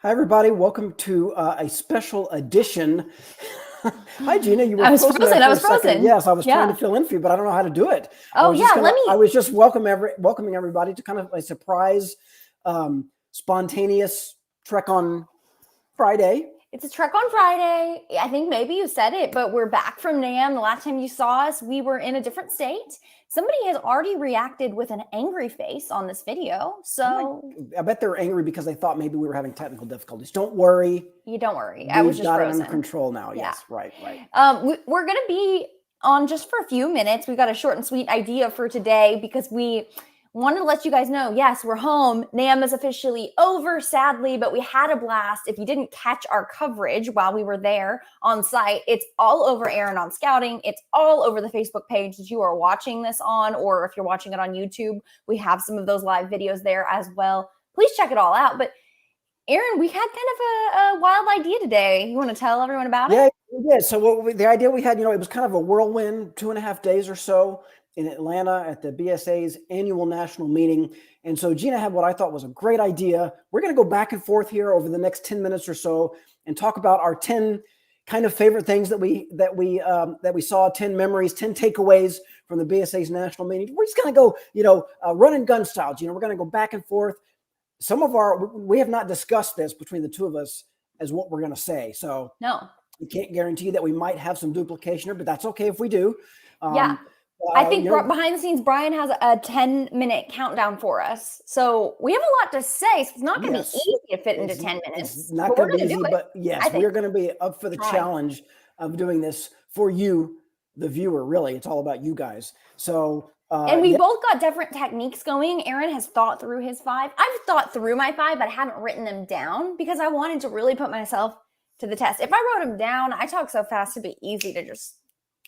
Hi, everybody. Welcome to a special edition. Hi, Gina. You were I was frozen there frozen. I for a was second. frozen. Yes, I was trying to Yeah. fill in for you, but I don't know how to do it. Oh yeah. Let I me. was just welcoming everybody to kind of a surprise, spontaneous trek on Friday. It's a trek on Friday. I think maybe you said it, but we're back from NAM. The last time you saw us, we were in a different state. Somebody has already reacted with an angry face on this video. So I bet they're angry because they thought maybe we were having technical difficulties. Don't worry. you don't worry. I was We've just got it frozen. under control now. Yeah. Yes, right. We're going to be on just for a few minutes. We've got a short and sweet idea for today because we wanted to let you guys know, yes, we're home. NAM is officially over, sadly, but we had a blast. If you didn't catch our coverage while we were there on site, it's all over Aaron on Scouting. It's all over the Facebook page that you are watching this on, or if you're watching it on YouTube, we have some of those live videos there as well. Please check it all out. But Aaron, we had kind of a wild idea today. You want to tell everyone about it? Yeah. So the idea we had, it was kind of a whirlwind, 2.5 days or so in Atlanta at the BSA's annual national meeting. And so Gina had what I thought was a great idea. We're going to go back and forth here over the next 10 minutes or so and talk about our 10 kind of favorite things that we saw, 10 memories, 10 takeaways from the BSA's national meeting. We're just going to go, run and gun style. We're going to go back and forth. We have not discussed this between the two of us as what we're going to say. So No. we can't guarantee that we might have some duplication here, but that's okay if we do. Yeah. I think behind the scenes, Brian has a 10-minute countdown for us. So we have a lot to say. So it's not going to be easy to fit into 10 minutes. It's not going to be easy, but yes, we're going to be up for the challenge of doing this for you, the viewer. Really, it's all about you guys. So and we both got different techniques going. Aaron has thought through his 5. I've thought through my 5, but I haven't written them down because I wanted to really put myself to the test. If I wrote them down, I talk so fast, it'd be easy to just,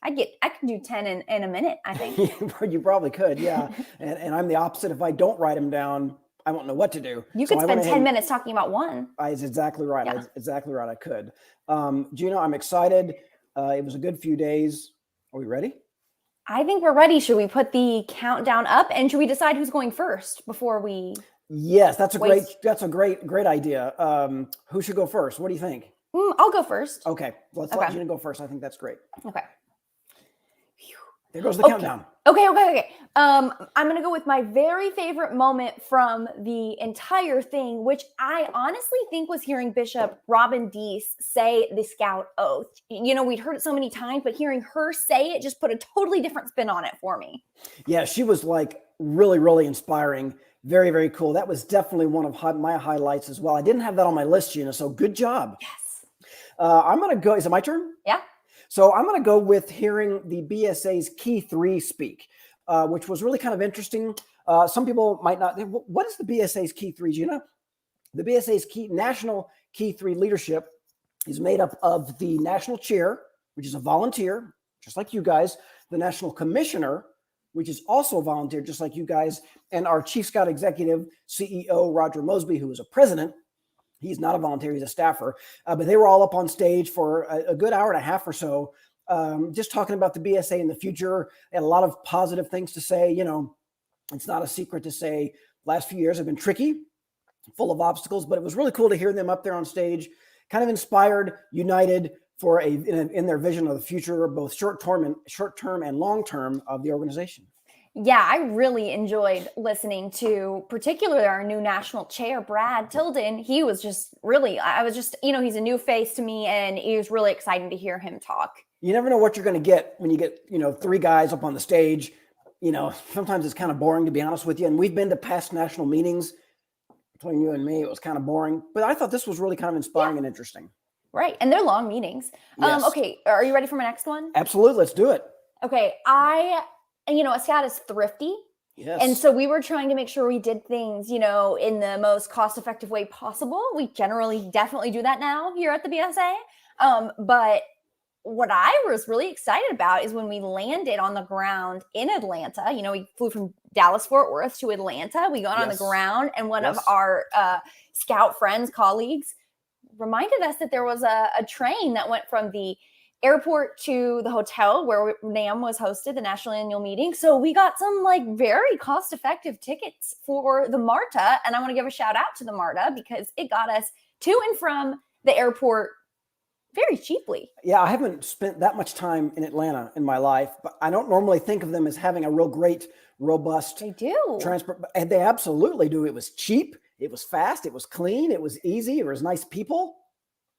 I can do 10 in a minute, I think. You probably could, yeah. and I'm the opposite. If I don't write them down, I won't know what to do. You could spend 10 minutes talking about one. It's exactly right. Yeah. Exactly right. I could. Gina, I'm excited. It was a good few days. Are we ready? I think we're ready. Should we put the countdown up and should we decide who's going first before we? Yes, that's a great idea. Who should go first? What do you think? I'll go first. Okay, let's let Gina go first. I think that's great. Okay. There goes the countdown. Okay. I'm going to go with my very favorite moment from the entire thing, which I honestly think was hearing Bishop Robin Deese say the Scout oath. We'd heard it so many times, but hearing her say it just put a totally different spin on it for me. Yeah, she was like really, really inspiring. Very, very cool. That was definitely one of my highlights as well. I didn't have that on my list, Gina, so good job. Yes. I'm going to go. Is it my turn? Yeah. So I'm going to go with hearing the BSA's Key 3 speak, which was really kind of interesting. Some people might not. What is the BSA's Key 3, Gina? The BSA's National Key 3 leadership is made up of the national chair, which is a volunteer, just like you guys, the national commissioner, which is also a volunteer, just like you guys, and our Chief Scout Executive, CEO, Roger Mosby, who is a president. He's not a volunteer, he's a staffer, but they were all up on stage for a good hour and a half or so, just talking about the BSA in the future. They had a lot of positive things to say. It's not a secret to say last few years have been tricky, full of obstacles, but it was really cool to hear them up there on stage, kind of inspired, united for in their vision of the future, both short-term and long-term of the organization. Yeah, I really enjoyed listening to particularly our new national chair, Brad Tilden. He was just really, he's a new face to me and it was really exciting to hear him talk. You never know what you're going to get when you get, 3 guys up on the stage. Sometimes it's kind of boring, to be honest with you. And we've been to past national meetings between you and me. It was kind of boring, but I thought this was really kind of inspiring and interesting. Right. And they're long meetings. Yes. Okay. Are you ready for my next one? Absolutely. Let's do it. Okay. A scout is thrifty. Yes. And so we were trying to make sure we did things, in the most cost-effective way possible. We definitely do that now here at the BSA. But what I was really excited about is when we landed on the ground in Atlanta. We flew from Dallas-Fort Worth to Atlanta. We got on the ground and one of our scout friends, colleagues, reminded us that there was a train that went from the airport to the hotel where NAM was hosted, the national annual meeting. So we got some very cost-effective tickets for the MARTA. And I want to give a shout out to the MARTA because it got us to and from the airport very cheaply. Yeah, I haven't spent that much time in Atlanta in my life, but I don't normally think of them as having a real great, robust They do. transport. And they absolutely do. It was cheap. It was fast. It was clean. It was easy. It was nice people.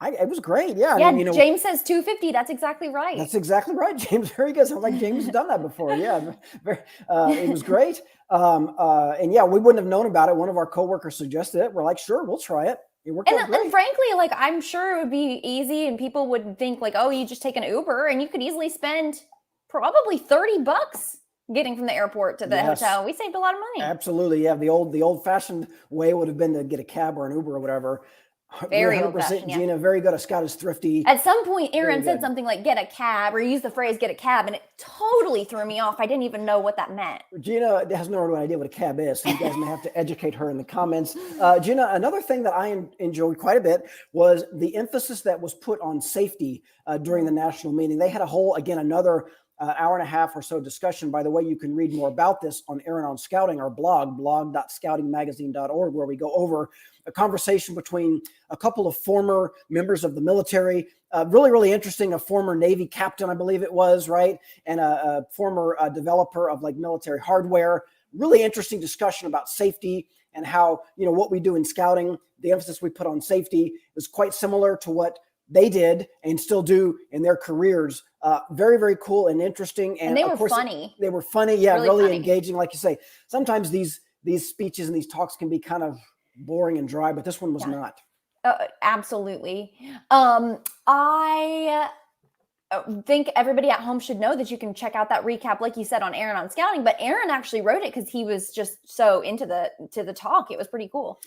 It was great. Yeah. Yeah, I mean, James says 250. That's exactly right. That's exactly right, James. Very good. Sounds like James has done that before. Yeah, it was great. And yeah, we wouldn't have known about it. One of our coworkers suggested it. We're like, sure, we'll try it. It worked out great. And frankly, like, I'm sure it would be easy and people would think like, oh, you just take an Uber and you could easily spend probably $30 getting from the airport to the hotel. We saved a lot of money. Absolutely. Yeah. The old fashioned way would have been to get a cab or an Uber or whatever. Very old fashioned, Gina, very good. A Scout is thrifty. At some point, Aaron said something like "get a cab" or use the phrase "get a cab," and it totally threw me off. I didn't even know what that meant. Gina has no idea what a cab is, so you guys may have to educate her in the comments. Gina, another thing that I enjoyed quite a bit was the emphasis that was put on safety during the national meeting. They had another hour and a half or so discussion. By the way, you can read more about this on Aaron on Scouting, our blog.scoutingmagazine.org, where we go over a conversation between a couple of former members of the military. Really, really interesting. A former Navy captain, I believe it was, right? And a former developer of like military hardware. Really interesting discussion about safety and how, what we do in scouting, the emphasis we put on safety is quite similar to what they did and still do in their careers. Very, very cool and interesting. And they were funny. They were funny. Yeah, really funny. Engaging. Like you say, sometimes these speeches and these talks can be kind of boring and dry, but this one was not. Absolutely. I think everybody at home should know that you can check out that recap, like you said, on Aaron on Scouting, but Aaron actually wrote it because he was just so into the talk. It was pretty cool.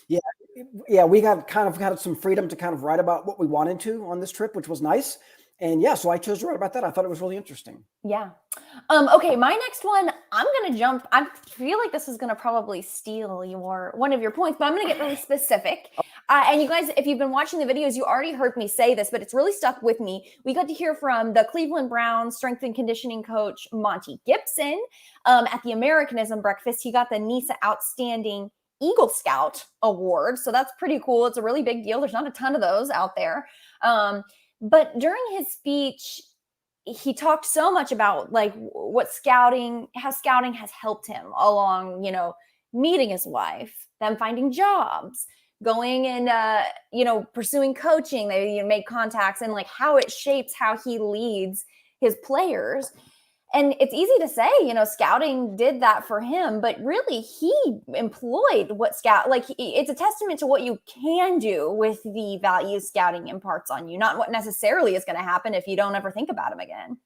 Yeah, we got some freedom to kind of write about what we wanted to on this trip, which was nice. And yeah, so I chose to write about that. I thought it was really interesting. Yeah. Okay, my next one, I'm going to jump. I feel like this is going to probably steal one of your points, but I'm going to get really specific. And you guys, if you've been watching the videos, you already heard me say this, but it's really stuck with me. We got to hear from the Cleveland Browns strength and conditioning coach, Monty Gibson, at the Americanism breakfast. He got the NISA Outstanding Eagle Scout Award. So that's pretty cool. It's a really big deal. There's not a ton of those out there. But during his speech, he talked so much about like how scouting has helped him along, meeting his wife, them finding jobs, going and, pursuing coaching. They made contacts and like how it shapes how he leads his players. And it's easy to say, scouting did that for him, but really he employed it's a testament to what you can do with the values scouting imparts on you, not what necessarily is going to happen if you don't ever think about him again.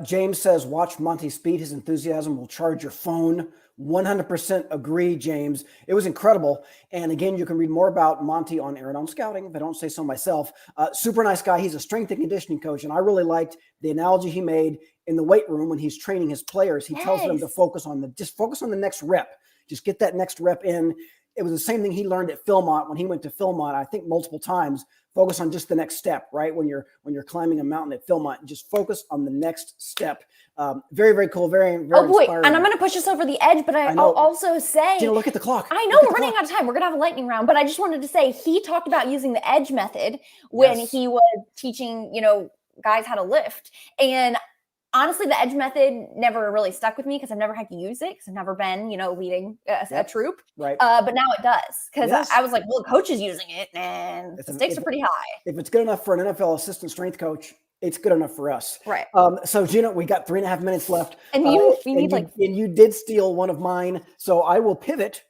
James says, watch Monty speed. His enthusiasm will charge your phone. 100% agree, James. It was incredible. And again, you can read more about Monty on Aaron on Scouting, if I don't say so myself. Super nice guy. He's a strength and conditioning coach. And I really liked the analogy he made in the weight room when he's training his players. He tells them to focus on the next rep. Just get that next rep in. It was the same thing he learned at Philmont when he went to Philmont, I think multiple times. Focus on just the next step, right? When you're climbing a mountain at Philmont, just focus on the next step. Very, very cool. Very, very inspiring. And I'm going to push us over the edge, but I'll also say, look at the clock. I know we're running out of time. We're going to have a lightning round, but I just wanted to say he talked about using the edge method when he was teaching, guys how to lift. And honestly, the edge method never really stuck with me because I've never had to use it because I've never been, leading a troop. Right. But now it does because I was like, well, the coach is using it and the stakes are pretty high. If it's good enough for an NFL assistant strength coach, it's good enough for us. Right. So Gina, we got 3.5 minutes left. And you did steal one of mine. So I will pivot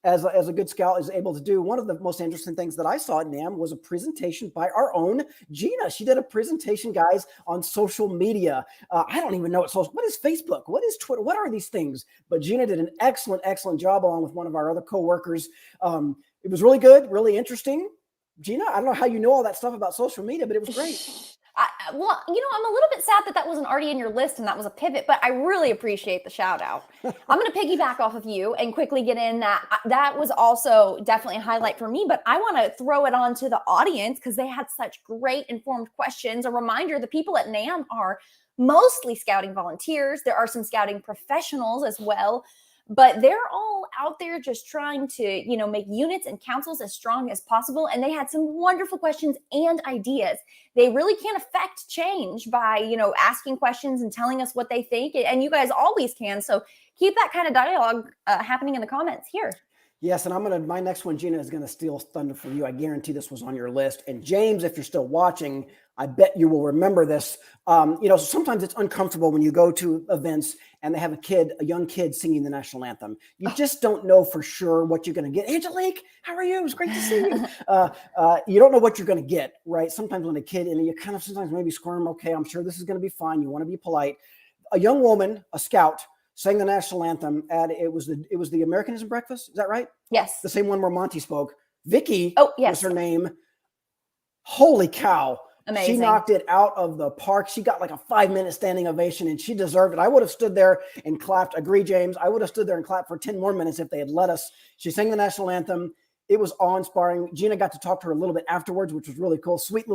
as a good scout is able to do. One of the most interesting things that I saw at NAM was a presentation by our own Gina. She did a presentation, guys, on social media. I don't even know what is Facebook? What is Twitter? What are these things? But Gina did an excellent, excellent job along with one of our other coworkers. It was really good, really interesting. Gina, I don't know how you know all that stuff about social media, but it was great. I'm a little bit sad that wasn't already in your list and that was a pivot, but I really appreciate the shout out. I'm going to piggyback off of you and quickly get in that was also definitely a highlight for me, but I want to throw it on to the audience because they had such great informed questions. A reminder, the people at NAM are mostly scouting volunteers. There are some scouting professionals as well. but they're all out there just trying to, make units and councils as strong as possible. And they had some wonderful questions and ideas. They really can affect change by, asking questions and telling us what they think. And you guys always can. So keep that kind of dialogue happening in the comments here. Yes, and my next one, Gina, is gonna steal thunder from you. I guarantee this was on your list. And James, if you're still watching, I bet you will remember this. Sometimes it's uncomfortable when you go to events and they have a young kid singing the national anthem. You just don't know for sure what you're gonna get. Angelique, how are you? It was great to see you. You don't know what you're gonna get, right? Sometimes when a kid, and you kind of sometimes maybe squirm, okay, I'm sure this is gonna be fine. You wanna be polite. A young woman, a scout, sang the national anthem at it was the Americanism breakfast. Is that right? Yes. The same one where Monty spoke. Vicky yes. was her name. Holy cow. Amazing. She knocked it out of the park. She got like a 5-minute standing ovation and she deserved it. I would have stood there and clapped. Agree, James. I would have stood there and clapped for 10 more minutes if they had let us. She sang the national anthem. It was awe-inspiring. Gina got to talk to her a little bit afterwards, which was really cool. Sweet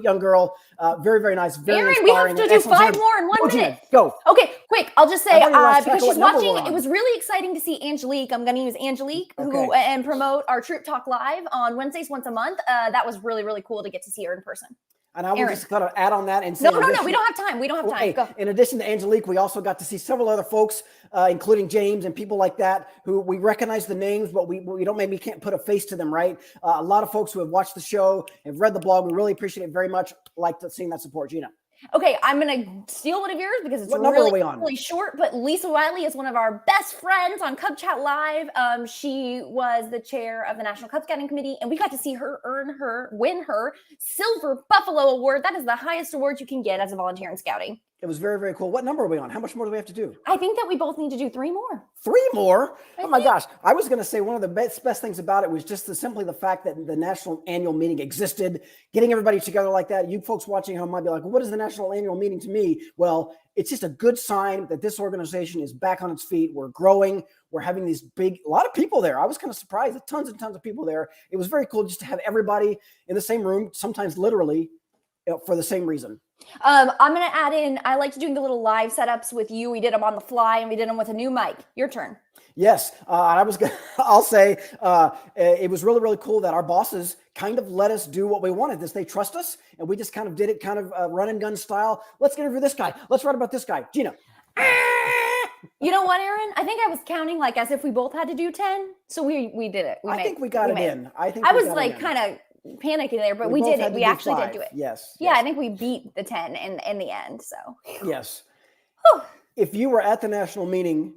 young girl. Very, very nice. Very Aaron, inspiring. we have to do 5 more in 1 minute. Gina, go. Okay, quick. I'll just say, because she's watching, it was really exciting to see Angelique. I'm going to use Angelique and promote our Troop Talk Live on Wednesdays once a month. That was really, really cool to get to see her in person. And I will just kind of add on that and say, no, we don't have time. We don't have time. Go. In addition to Angelique, we also got to see several other folks, including James and people like that, who we recognize the names, but we can't put a face to them, right? A lot of folks who have watched the show, have read the blog. We really appreciate it very much. Like seeing that support, Gina. Okay, I'm going to steal one of yours because it's really short, but Lisa Wiley is one of our best friends on Cub Chat Live. She was the chair of the National Cub Scouting Committee, and we got to see her win her Silver Buffalo Award. That is the highest award you can get as a volunteer in scouting. It was very, very cool. What number are we on? How much more do we have to do? I think that we both need to do 3 more. 3 more? Oh my gosh. I was going to say one of the best things about it was just simply the fact that the national annual meeting existed, getting everybody together like that. You folks watching at home might be like, well, what is the national annual meeting to me? Well, it's just a good sign that this organization is back on its feet. We're growing. We're having a lot of people there. I was kind of surprised at tons and tons of people there. It was very cool just to have everybody in the same room, sometimes literally, for the same reason. I'm going to add in, I like doing the little live setups with you. We did them on the fly and we did them with a new mic. Your turn. Yes. I'll say it was really, really cool that our bosses kind of let us do what we wanted. They trust us and we just kind of did it kind of run and gun style. Let's get over this guy. Let's write about this guy. Gina. You know what, Aaron? I think I was counting like as if we both had to do 10. So we did it. I think we got it in. I was like kind of panicking there, but we did it. We actually did do it. Yes. Yeah, I think we beat the 10 in the end. So yes. Whew. If you were at the national meeting,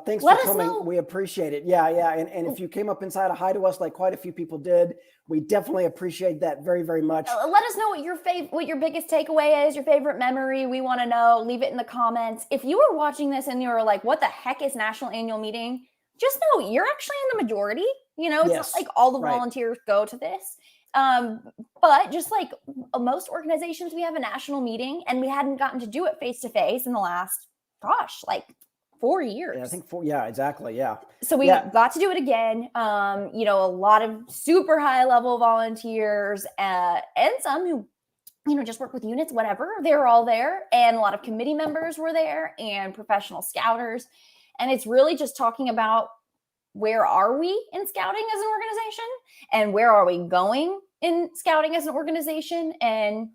thanks for coming. Know. We appreciate it. Yeah. And if you came up inside a hi to us like quite a few people did, we definitely appreciate that very, very much. Let us know what your biggest takeaway is, your favorite memory. We want to know. Leave it in the comments. If you were watching this and you were like, what the heck is National Annual Meeting? Just know you're actually in the majority. It's not like all the volunteers go to this. But just like most organizations, we have a national meeting and we hadn't gotten to do it face to face in the last, 4 years. Yeah, I think 4. Yeah, exactly. Yeah. So we got to do it again. A lot of super high level volunteers and some who, just work with units, whatever. They were all there, and a lot of committee members were there and professional scouters. And it's really just talking about where are we in scouting as an organization and where are we going in scouting as an organization? And,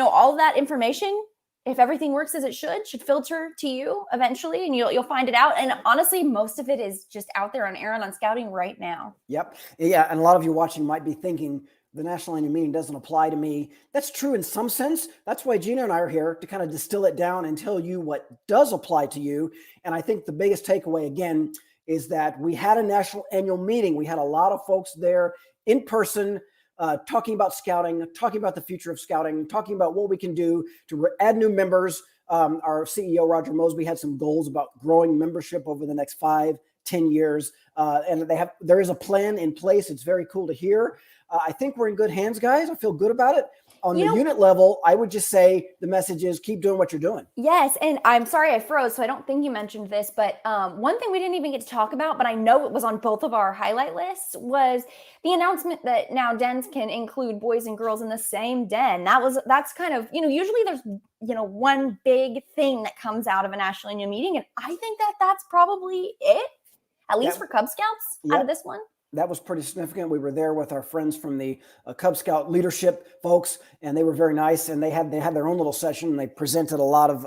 all of that information, if everything works as it should filter to you eventually, and you'll find it out. And honestly, most of it is just out there on Aaron on Scouting right now. Yep. Yeah. And a lot of you watching might be thinking the national annual meeting doesn't apply to me. That's true in some sense. That's why Gina and I are here to kind of distill it down and tell you what does apply to you. And I think the biggest takeaway, again, is that we had a national annual meeting. We had a lot of folks there in person, talking about scouting, talking about the future of scouting, talking about what we can do to add new members. Our CEO, Roger Mosby, had some goals about growing membership over the next 5-10 years. And there is a plan in place. It's very cool to hear. I think we're in good hands, guys. I feel good about it. On the unit level, I would just say the message is keep doing what you're doing. Yes. And I'm sorry I froze, so I don't think you mentioned this, but one thing we didn't even get to talk about, but I know it was on both of our highlight lists, was the announcement that now dens can include boys and girls in the same den. That's kind of, usually there's, one big thing that comes out of a national annual meeting. And I think that's probably it. at least for Cub Scouts out of this one. That was pretty significant. We were there with our friends from the Cub Scout leadership folks, and they were very nice. And they had their own little session, and they presented a lot of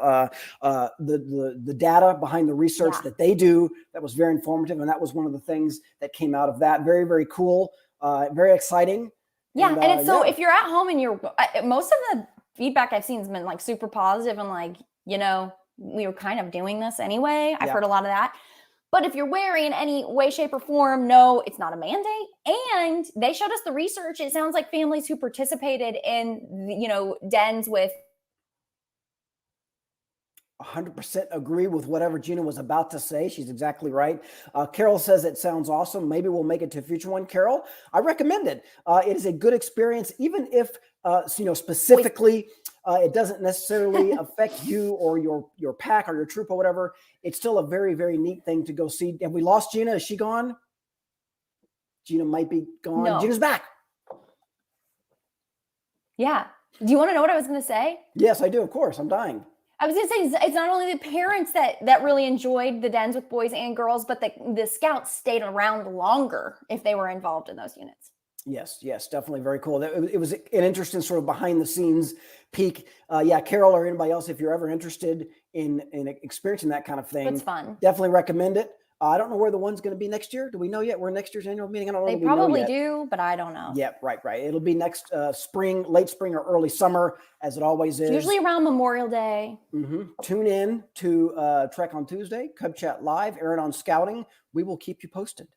the data behind the research that they do. That was very informative, and that was one of the things that came out of that. Very, very cool, very exciting. Yeah, and it's so if you're at home and you're most of the feedback I've seen has been like super positive and like, you know, we were kind of doing this anyway. I've heard a lot of that. But if you're wearing in any way, shape, or form, no, it's not a mandate. And they showed us the research. It sounds like families who participated in, you know, dens with 100% agree with whatever Gina was about to say. She's exactly right. Carol says it sounds awesome. Maybe we'll make it to a future one. Carol, I recommend it. It is a good experience, even if, you know, specifically, it doesn't necessarily affect you or your pack or your troop or whatever. It's still a very, very neat thing to go see. Have we lost Gina? Is she gone? Gina might be gone. No. Gina's back. Yeah. Do you want to know what I was going to say? Yes, I do. Of course. I'm dying. I was going to say, it's not only the parents that really enjoyed the dens with boys and girls, but the scouts stayed around longer if they were involved in those units. Yes, definitely very cool. It was an interesting sort of behind the scenes peek. Yeah, Carol or anybody else, if you're ever interested in experiencing that kind of thing, it's fun. Definitely recommend it. I don't know where the one's going to be next year. Do we know yet? We're next year's annual meeting. I don't know. They probably do, but I don't know. Yeah, right. It'll be next spring, late spring or early summer, as it always is. Usually around Memorial Day. Tune in to Trek on Tuesday, Cub Chat Live, Aaron on Scouting. We will keep you posted.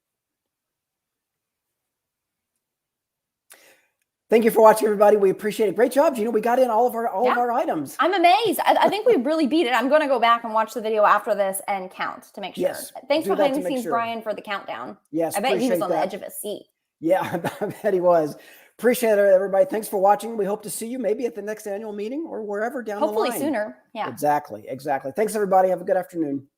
Thank you for watching, everybody. We appreciate it. Great job, Gina. We got in all of our items. I'm amazed. I think we really beat it. I'm going to go back and watch the video after this and count to make sure. Yes, thanks behind the scenes, Brian, for the countdown. Yes, I bet he was on the edge of his seat. Yeah, I bet he was. Appreciate it, everybody. Thanks for watching. We hope to see you maybe at the next annual meeting or wherever down the line. Hopefully sooner. Yeah. Exactly. Thanks, everybody. Have a good afternoon.